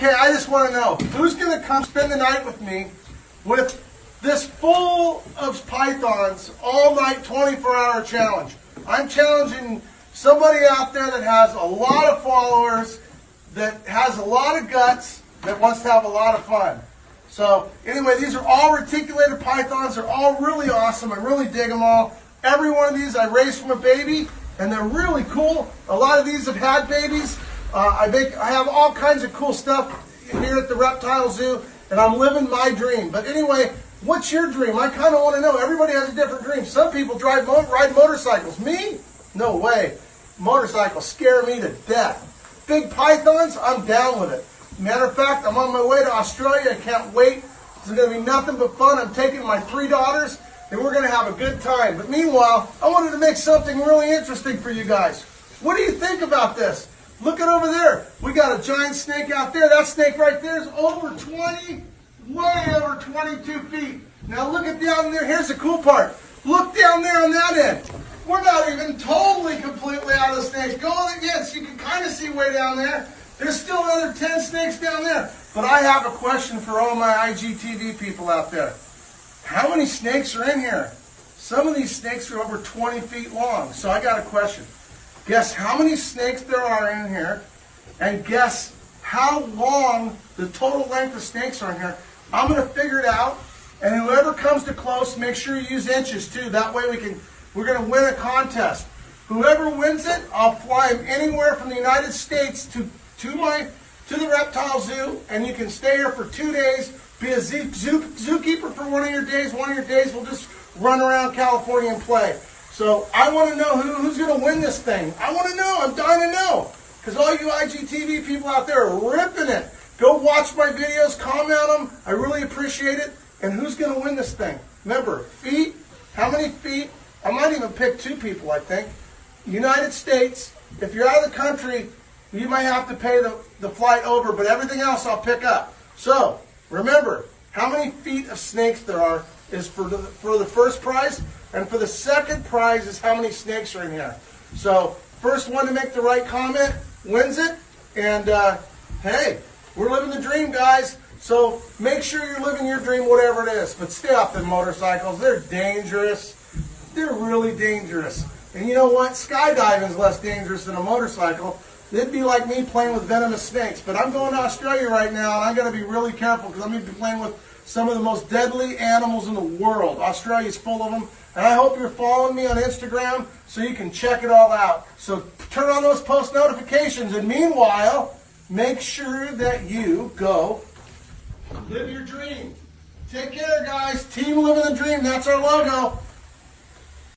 Okay, I just want to know, who's going to come spend the night with me with this full of pythons all night 24-hour challenge? I'm challenging somebody out there that has a lot of followers, that has a lot of guts, that wants to have a lot of fun. So anyway, these are all reticulated pythons. They're all really awesome. I really dig them all. Every one of these I raised from a baby, and they're really cool. A lot of these have had babies. I have all kinds of cool stuff here at the reptile zoo, and I'm living my dream. But anyway, what's your dream? I kind of want to know. Everybody has a different dream. Some people ride motorcycles. Me? No way. Motorcycles scare me to death. Big pythons? I'm down with it. Matter of fact, I'm on my way to Australia. I can't wait. It's going to be nothing but fun. I'm taking my 3 daughters, and we're going to have a good time. But meanwhile, I wanted to make something really interesting for you guys. What do you think about this? Look at over there. We got a giant snake out there. That snake right there is over 20, way over 22 feet. Now look at down there. Here's the cool part. Look down there on that end. We're not even totally completely out of the snakes. Go on again so you can kind of see way down there. There's still another 10 snakes down there. But I have a question for all my IGTV people out there. How many snakes are in here? Some of these snakes are over 20 feet long. So I got a question. Guess how many snakes there are in here, and guess how long the total length of snakes are in here. I'm going to figure it out, and whoever comes to close, make sure you use inches too. That way we're going to win a contest. Whoever wins it, I'll fly them anywhere from the United States to the reptile zoo, and you can stay here for 2 days. Be a zookeeper for one of your days. One of your days we'll just run around California and play. So I want to know who's going to win this thing. I want to know. I'm dying to know. Because all you IGTV people out there are ripping it. Go watch my videos, comment on them. I really appreciate it. And who's going to win this thing? Remember, feet. How many feet? I might even pick 2 people, I think. United States. If you're out of the country, you might have to pay the flight over, but everything else I'll pick up. So remember, how many feet of snakes there are is for the first prize. And for the second prize is how many snakes are in here. So first one to make the right comment wins it. And hey, we're living the dream, guys. So make sure you're living your dream, whatever it is. But stay off the motorcycles. They're dangerous. They're really dangerous. And you know what? Skydiving is less dangerous than a motorcycle. It'd be like me playing with venomous snakes. But I'm going to Australia right now, and I'm going to be really careful because I'm going to be playing with some of the most deadly animals in the world. Australia's full of them. And I hope you're following me on Instagram so you can check it all out. So turn on those post notifications. And meanwhile, make sure that you go live your dream. Take care, guys. Team Living the Dream. That's our logo.